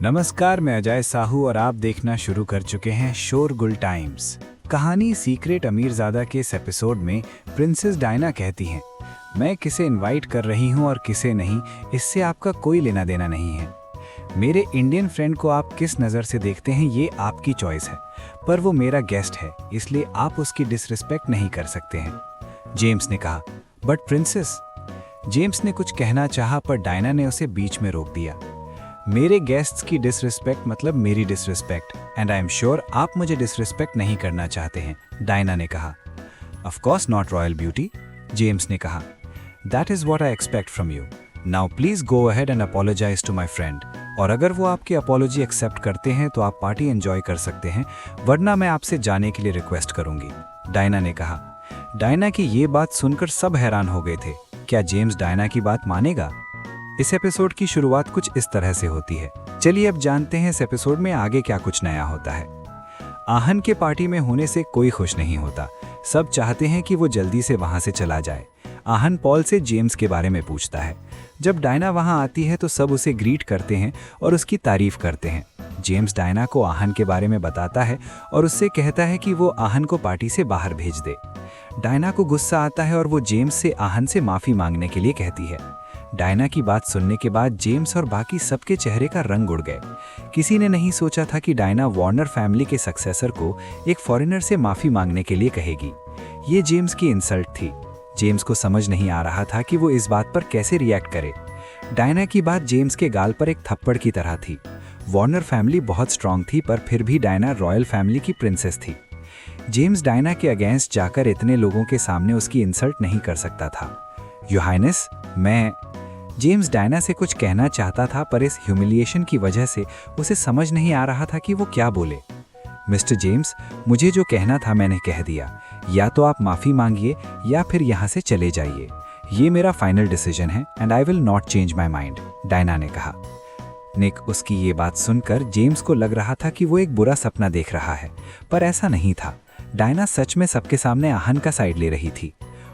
नमस्कार, मैं अजय साहू और आप देखना शुरू कर चुके हैं शोरगुल टाइम्स। कहानी सीक्रेट अमीरजादा के इस एपिसोड में प्रिंसेस डायना कहती हैं, मैं किसे इनवाइट कर रही हूं और किसे नहीं, इससे आपका कोई लेना देना नहीं है। मेरे इंडियन फ्रेंड को आप किस नज़र से देखते हैं ये आपकी चॉइस है, पर वो मेरा गेस्ट है, इसलिए आप उसकी डिसरिस्पेक्ट नहीं कर सकते हैं। जेम्स ने कहा, बट प्रिंसेस। जेम्स ने कुछ कहना चाहा पर डायना ने उसे बीच में रोक दिया। मेरे गेस्ट्स की डिसरिस्पेक्ट मतलब मेरी disrespect, and I am sure आप मुझे डिसरिस्पेक्ट नहीं करना चाहते हैं, डायना ने कहा। Of course not royal beauty, James ने कहा। That is what I expect from you. Now please go ahead and apologise to my friend. और अगर वो आपकी अपॉलोजी एक्सेप्ट करते हैं तो आप पार्टी एंजॉय कर सकते हैं, वरना मैं आपसे जाने के लिए रिक्वेस्ट करूंगी, डायना ने कहा। डायना की ये बात सुनकर सब हैरान हो गए थे। क्या जेम्स डायना की बात मानेगा? इस एपिसोड की शुरुआत कुछ इस तरह से होती है। चलिए अब जानते हैं इस एपिसोड में आगे क्या कुछ नया होता है। आहन के पार्टी में होने से कोई खुश नहीं होता। सब चाहते हैं कि वो जल्दी से वहां से चला जाए। आहन पॉल से जेम्स के बारे में पूछता है। जब डायना वहां आती है तो सब उसे ग्रीट करते हैं और उसकी तारीफ करते हैं। जेम्स डायना को आहन के बारे में बताता है और उससे कहता है कि वो आहन को पार्टी से बाहर भेज दे। डायना को गुस्सा आता है और वो जेम्स से आहन से माफी मांगने के लिए कहती है। डायना की बात सुनने के बाद जेम्स और बाकी सबके चेहरे का रंग उड़ गए। किसी ने नहीं सोचा था कि डायना वार्नर फैमिली के सक्सेसर को एक फॉरेनर से माफी मांगने के लिए कहेगी। ये जेम्स की इंसल्ट थी। जेम्स को समझ नहीं आ रहा था कि वो इस बात पर कैसे रिएक्ट करे। डायना की बात जेम्स के गाल पर एक थप्पड़ की तरह थी। वार्नर फैमिली बहुत स्ट्रांग थी, पर फिर भी डायना रॉयल फैमिली की प्रिंसेस थी। जेम्स डायना के अगेंस्ट जाकर इतने लोगों के सामने उसकी इंसल्ट नहीं कर सकता था। योर हाइनेस, जेम्स डायना से कुछ कहना चाहता था, पर इस ह्यूमिलिएशन की वजह से उसे समझ नहीं आ रहा था कि वो क्या बोले। मिस्टर जेम्स, मुझे जो कहना था मैंने कह दिया। या तो आप माफ़ी मांगिए या फिर यहाँ से चले जाइए। ये मेरा फाइनल डिसीजन है and I will not change my mind, Diana ने कहा। निक, उसकी ये बात सुनकर जेम्स को लग रहा था कि वो एक बुरा सपना देख रहा है, पर ऐसा नहीं था। डायना सच में सबके सामने आहन का साइड ले रही थी।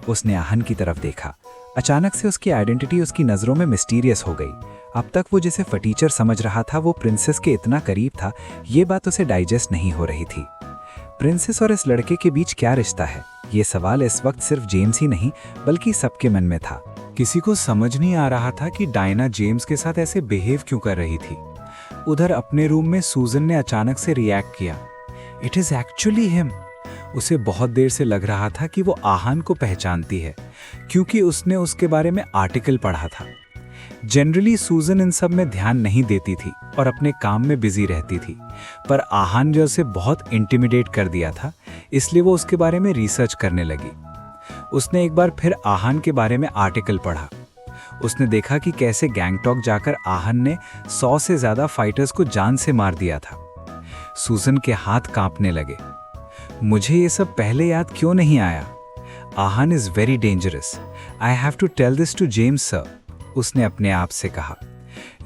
उसने आहन की तरफ देखा। अचानक से उसकी आइडेंटिटी उसकी नज़रों में मिस्टीरियस हो गई। अब तक वो जिसे फटीचर समझ रहा था वो प्रिंसेस के इतना करीब था, ये बात उसे डाइजेस्ट नहीं हो रही थी। प्रिंसेस और इस लड़के के बीच क्या रिश्ता है, ये सवाल इस वक्त सिर्फ जेम्स ही नहीं बल्कि सबके मन में था। किसी को समझ नहीं आ रहा था कि डायना जेम्स के साथ ऐसे बिहेव क्यों कर रही थी। उधर अपने रूम में सूजन ने अचानक से रिएक्ट किया। It is actually him. उसे बहुत देर से लग रहा था कि वो आहन को पहचानती है, क्योंकि उसने उसके बारे में आर्टिकल पढ़ा था। जनरली सूजन इन सब में ध्यान नहीं देती थी और अपने काम में बिजी रहती थी, पर आहन जो उसे बहुत इंटिमिडेट कर दिया था, इसलिए वो उसके बारे में रिसर्च करने लगी। उसने एक बार फिर आहन के बारे में आर्टिकल पढ़ा। उसने देखा कि कैसे गैंगटॉक जाकर आहन ने 100 से ज्यादा फाइटर्स को जान से मार दिया था। सूजन के हाथ कांपने लगे। मुझे ये सब पहले याद क्यों नहीं आया? Ahan is very dangerous. I have to tell this to James sir, उसने अपने आप से कहा।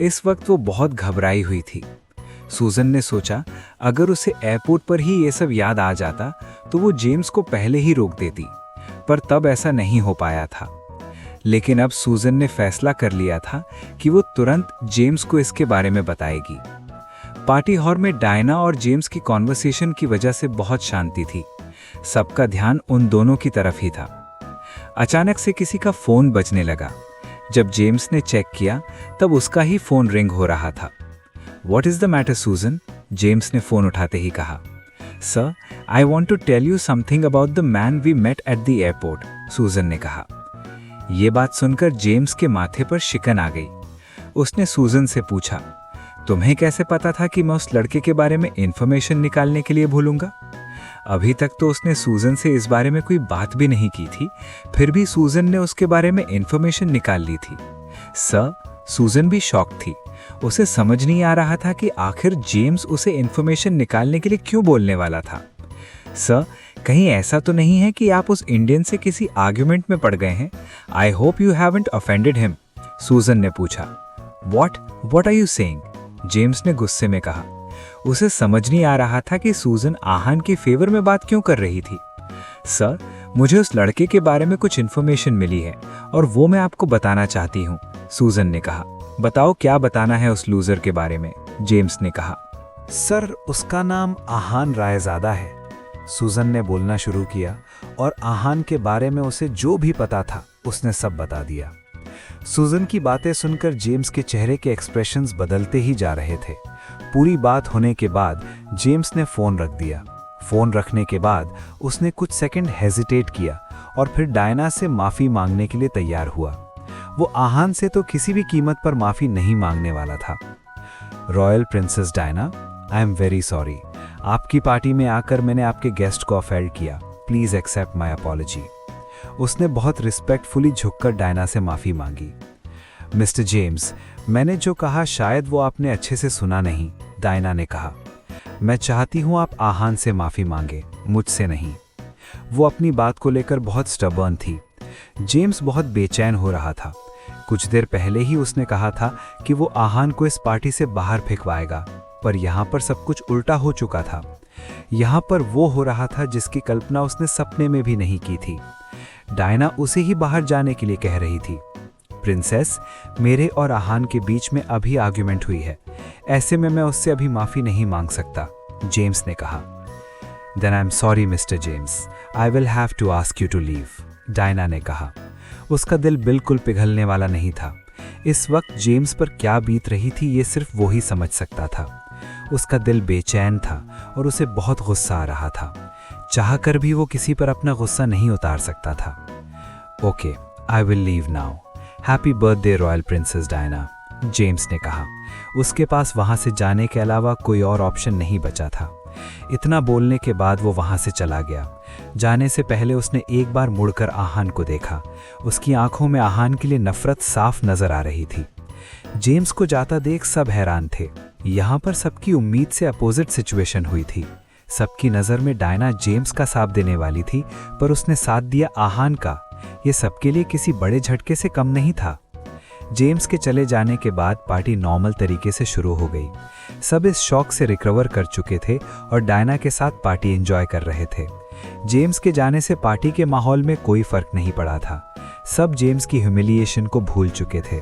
इस वक्त वो बहुत घबराई हुई थी। सूजन ने सोचा अगर उसे एयरपोर्ट पर ही ये सब याद आ जाता तो वो जेम्स को पहले ही रोक देती, पर तब ऐसा नहीं हो पाया था। लेकिन अब सूजन ने फैसला कर लिया था कि वो तुरंत जेम्स को इसके बारे में बताएगी। पार्टी हॉल में डायना और जेम्स की कॉन्वर्सेशन की वजह से बहुत शांति थी। सबका ध्यान उन दोनों की तरफ ही था। अचानक से किसी का फोन बजने लगा। जब जेम्स ने चेक किया तब उसका ही फोन रिंग हो रहा था। What is the matter Susan? James ने फोन उठाते ही कहा। Sir, I want to tell you something about the man we met at the airport, Susan ने कहा। ये बात सुनकर जेम्स के माथे पर शिकन आ गई। उसने सूजन से पूछा, तुम्हें कैसे पता था कि मैं उस लड़के के बारे में इंफॉर्मेशन निकालने के लिए भूलूंगा? अभी तक तो उसने सूजन से इस बारे में कोई बात भी नहीं की थी, फिर भी सूजन ने उसके बारे में इंफॉर्मेशन निकाल ली थी। सर, सूजन भी शॉक थी। उसे समझ नहीं आ रहा था कि आखिर जेम्स उसे इंफॉर्मेशन निकालने के लिए क्यों बोलने वाला था। सर, कहीं ऐसा तो नहीं है कि आप उस इंडियन से किसी आर्ग्यूमेंट में पड़ गए हैं? I hope you haven't offended him, Susan ने पूछा। What are you saying? James ने गुस्से में कहा। उसे समझ नहीं आ रहा था कि सूजन आहन के फेवर में बात क्यों कर रही थी। सर, मुझे उस लड़के के बारे में कुछ इन्फॉर्मेशन मिली है और वो मैं आपको बताना चाहती हूँ, सूजन ने कहा। बताओ क्या बताना है उस लूजर के बारे में? जेम्स ने कहा। सर, उसका नाम आहान रायज़ादा है। सूजन ने बोलना शुरू किया और आहान के बारे में उसे जो भी पता था उसने सब बता दिया। सूजन की बातें सुनकर जेम्स के चेहरे के एक्सप्रेशंस बदलते ही जा रहे थे। पूरी बात होने के बाद जेम्स ने फ़ोन रख दिया। फ़ोन रखने के बाद उसने कुछ सेकंड हेजिटेट किया और फिर डायना से माफ़ी मांगने के लिए तैयार हुआ। वो आहान से तो किसी भी कीमत पर माफ़ी नहीं मांगने वाला था। Royal princess Diana, I am very sorry. आपकी पार्टी में आकर मैंने आपके गेस्ट को ऑफेंड किया। Please accept my apology. उसने बहुत रिस्पेक्टफुली झुककर डायना से माफ़ी मांगी। मिस्टर जेम्स, मैंने जो कहा शायद वो आपने अच्छे से सुना नहीं, डायना ने कहा। मैं चाहती हूँ आप आहान से माफ़ी मांगे, मुझसे नहीं। वो अपनी बात को लेकर बहुत स्टबर्न थी। जेम्स बहुत बेचैन हो रहा था। कुछ देर पहले ही उसने कहा था कि वो आहान को इस पार्टी से बाहर फेंकवाएगा, पर यहाँ पर सब कुछ उल्टा हो चुका था। यहाँ पर वो हो रहा था जिसकी कल्पना उसने सपने में भी नहीं की थी। डायना उसे ही बाहर जाने के लिए कह रही थी। प्रिंसेस, मेरे और आहान के बीच में अभी आर्ग्यूमेंट हुई है। ऐसे में मैं उससे अभी माफ़ी नहीं मांग सकता, जेम्स ने कहा। Then I am sorry Mr James, I will have to ask you to leave, Diana ने कहा। उसका दिल बिल्कुल पिघलने वाला नहीं था। इस वक्त जेम्स पर क्या बीत रही थी ये सिर्फ वो ही समझ सकता था। उसका दिल बेचैन था और उसे बहुत गुस्सा आ रहा था। चाहकर भी वो किसी पर अपना गुस्सा नहीं उतार सकता था। Okay, I will leave now. Happy birthday royal princess Diana, James ने कहा। उसके पास वहां से जाने के अलावा कोई और ऑप्शन नहीं बचा था। इतना बोलने के बाद वो वहां से चला गया। जाने से पहले उसने एक बार मुड़कर आहान को देखा। उसकी आंखों में आहान के लिए नफरत साफ नजर आ रही थी। जेम्स को जाता देख सब हैरान थे। यहाँ पर सबकी उम्मीद से अपोजिट सिचुएशन हुई थी। सबकी नज़र में डायना जेम्स का साथ देने वाली थी, पर उसने साथ दिया आहान का। ये सबके लिए किसी बड़े झटके से कम नहीं था। जेम्स के चले जाने के बाद पार्टी नॉर्मल तरीके से शुरू हो गई। सब इस शॉक से रिकवर कर चुके थे और डायना के साथ पार्टी एंजॉय कर रहे थे। जेम्स के जाने से पार्टी के माहौल में कोई फर्क नहीं पड़ा था। सब जेम्स की ह्यूमिलिएशन को भूल चुके थे।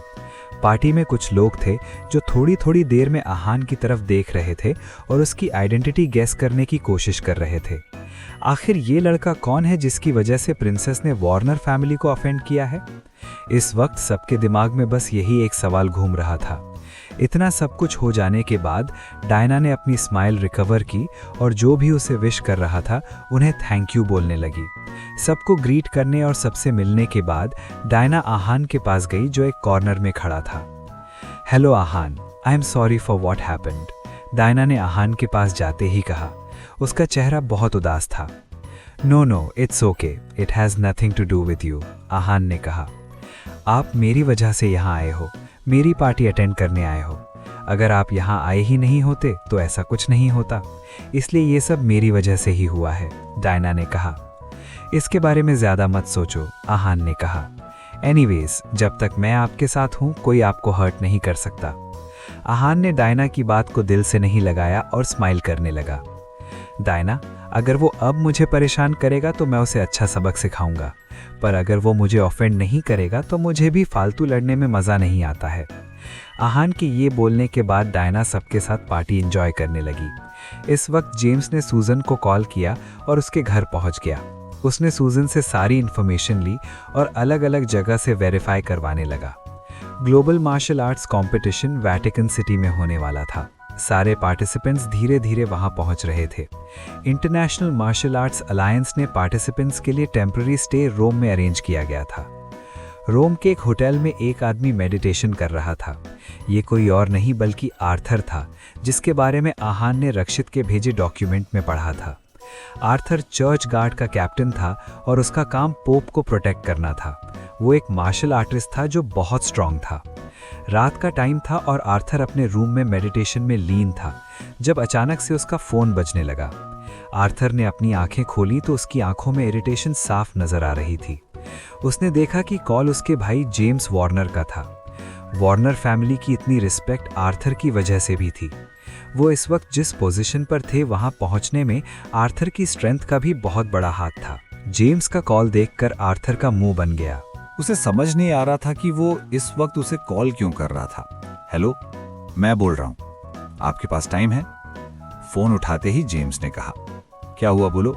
पार्टी में कुछ लोग थे जो थोड़ी थोड़ी देर में आहान की तरफ देख रहे थे और उसकी आइडेंटिटी गैस करने की कोशिश कर रहे थे। आखिर ये लड़का कौन है जिसकी वजह से प्रिंसेस ने वॉर्नर फैमिली को ऑफेंड किया है? इस वक्त सबके दिमाग में बस यही एक सवाल घूम रहा था। इतना सब कुछ हो जाने के बाद डायना ने अपनी स्माइल रिकवर की और जो भी उसे विश कर रहा था उन्हें थैंक यू बोलने लगी। सबको ग्रीट करने और सबसे मिलने के बाद डायना आहान के पास गई जो एक कॉर्नर में खड़ा था। Hello Ahan, I am sorry for what happened, Diana ने आहान के पास जाते ही कहा। उसका चेहरा बहुत उदास था। No, it's okay, it has nothing to do with you, Ahan ने कहा। आप मेरी वजह से यहाँ आए हो, मेरी पार्टी अटेंड करने आए हो। अगर आप यहाँ आए ही नहीं होते तो ऐसा कुछ नहीं होता, इसलिए ये सब मेरी वजह से ही हुआ है, डायना ने कहा। इसके बारे में ज़्यादा मत सोचो, आहान ने कहा। एनीवेज, जब तक मैं आपके साथ हूँ कोई आपको हर्ट नहीं कर सकता। आहान ने डायना की बात को दिल से नहीं लगाया और स्माइल करने लगा। डायना, अगर वो अब मुझे परेशान करेगा तो मैं उसे अच्छा सबक सिखाऊंगा, पर अगर वो मुझे ऑफेंड नहीं करेगा तो मुझे भी फालतू लड़ने में मज़ा नहीं आता है। आहान के ये बोलने के बाद डायना सबके साथ पार्टी एंजॉय करने लगी। इस वक्त जेम्स ने सूजन को कॉल किया और उसके घर पहुंच गया। उसने सूजन से सारी इन्फॉर्मेशन ली और अलग अलग जगह से वेरीफाई करवाने लगा। Global martial arts competition Vatican city में होने वाला था। सारे पार्टिसिपेंट्स धीरे धीरे वहां पहुंच रहे थे। इंटरनेशनल मार्शल आर्ट्स अलायंस ने पार्टिसिपेंट्स के लिए टेम्पररी स्टे रोम में अरेंज किया गया था। रोम के एक होटल में एक आदमी मेडिटेशन कर रहा था। ये कोई और नहीं बल्कि आर्थर था, जिसके बारे में आहान ने रक्षित के भेजे डॉक्यूमेंट में पढ़ा था। आर्थर चर्च गार्ड का कैप्टन था और उसका काम पोप को प्रोटेक्ट करना था। वो एक मार्शल आर्टिस्ट था जो बहुत स्ट्रांग था। रात का टाइम था और आर्थर अपने रूम में मेडिटेशन में लीन था जब अचानक से उसका फ़ोन बजने लगा। आर्थर ने अपनी आंखें खोली तो उसकी आंखों में इरिटेशन साफ नजर आ रही थी। उसने देखा कि कॉल उसके भाई जेम्स वॉर्नर का था। वॉर्नर फैमिली की इतनी रिस्पेक्ट आर्थर की वजह से भी थी। वो इस वक्त जिस पोजीशन पर थे वहां पहुंचने में आर्थर की स्ट्रेंथ का भी बहुत बड़ा हाथ था। जेम्स का कॉल देखकर आर्थर का मुंह बन गया। उसे समझ नहीं आ रहा था कि वो इस वक्त उसे कॉल क्यों कर रहा था। हेलो, मैं बोल रहा हूँ। आपके पास टाइम है? फोन उठाते ही जेम्स ने कहा। क्या हुआ बोलो,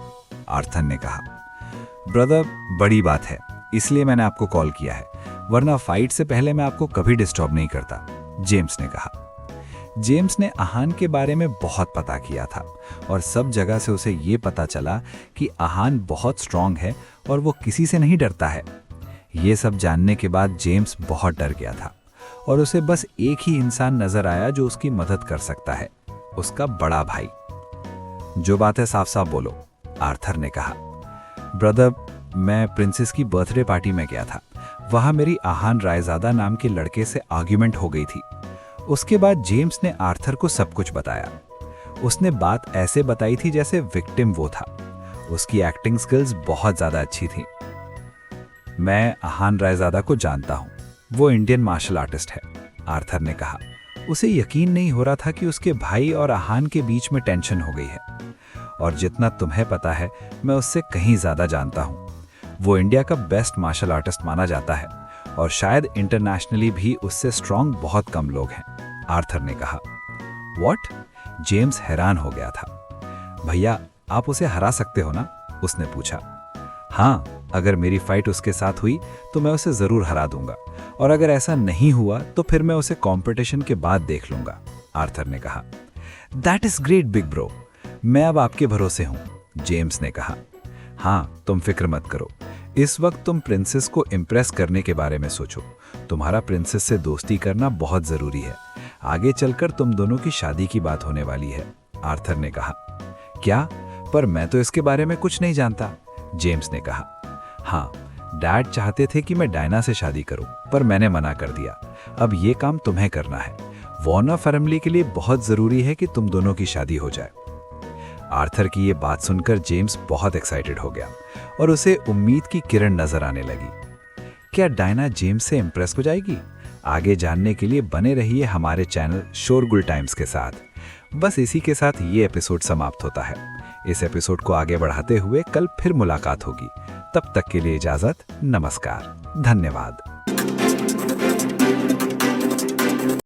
आर्थर ने कहा। ब्रदर, बड़ी बात है, इसलिए मैंने आपको कॉल किया है, वरना फाइट से पहले मैं आपको कभी डिस्टर्ब नहीं करता, जेम्स ने कहा। जेम्स ने आहान के बारे में बहुत पता किया था और सब जगह से उसे ये पता चला कि आहान बहुत स्ट्रांग है और वो किसी से नहीं डरता है। ये सब जानने के बाद जेम्स बहुत डर गया था और उसे बस एक ही इंसान नजर आया जो उसकी मदद कर सकता है, उसका बड़ा भाई। जो बात है साफ साफ बोलो, आर्थर ने कहा। ब्रदर, मैं प्रिंसेस की बर्थडे पार्टी में गया था। वहां मेरी आहान रायजादा नाम के लड़के से आर्ग्यूमेंट हो गई थी। उसके बाद जेम्स ने आर्थर को सब कुछ बताया। उसने बात ऐसे बताई थी जैसे विक्टिम वो था। उसकी एक्टिंग स्किल्स बहुत ज्यादा अच्छी थी। मैं आहान रायजादा को जानता हूं, वो इंडियन मार्शल आर्टिस्ट है, आर्थर ने कहा। उसे यकीन नहीं हो रहा था कि उसके भाई और आहान के बीच में टेंशन हो गई है। और जितना तुम्हें पता है, मैं उससे कहीं ज्यादा जानता हूं। वो इंडिया का बेस्ट मार्शल आर्टिस्ट माना जाता है और शायद इंटरनेशनली भी उससे स्ट्रांग बहुत कम लोग हैं, आर्थर ने कहा। व्हाट? जेम्स हैरान हो गया था। भैया, आप उसे हरा सकते हो ना? उसने पूछा। हाँ, अगर मेरी फाइट उसके साथ हुई तो मैं उसे जरूर हरा दूंगा, और अगर ऐसा नहीं हुआ तो फिर मैं उसे कंपटीशन के बाद देख लूंगा, आर्थर ने कहा। That is great big bro, मैं अब आपके भरोसे हूं, जेम्स ने कहा। हाँ, तुम फिक्र मत करो। इस वक्त तुम प्रिंसेस को इम्प्रेस करने के बारे में सोचो। तुम्हारा प्रिंसेस से दोस्ती करना बहुत जरूरी है। आगे चलकर तुम दोनों की शादी की बात होने वाली है, आर्थर ने कहा। क्या? पर मैं तो इसके बारे में कुछ नहीं जानता, जेम्स ने कहा। हाँ, डैड चाहते थे कि मैं डायना से शादी करूं, पर मैंने मना कर दिया। अब ये काम तुम्हें करना है। वॉर्नर फैमिली के लिए बहुत जरूरी है कि तुम दोनों की शादी हो जाए। आर्थर की ये बात सुनकर जेम्स बहुत एक्साइटेड हो गया और उसे उम्मीद की किरण नजर आने लगी। क्या डायना जेम्स से इम्प्रेस हो जाएगी? आगे जानने के लिए बने रहिए हमारे चैनल शोरगुल टाइम्स के साथ। बस इसी के साथ ये एपिसोड समाप्त होता है। इस एपिसोड को आगे बढ़ाते हुए कल फिर मुलाकात होगी। तब तक के लिए इजाजत, नमस्कार, धन्यवाद।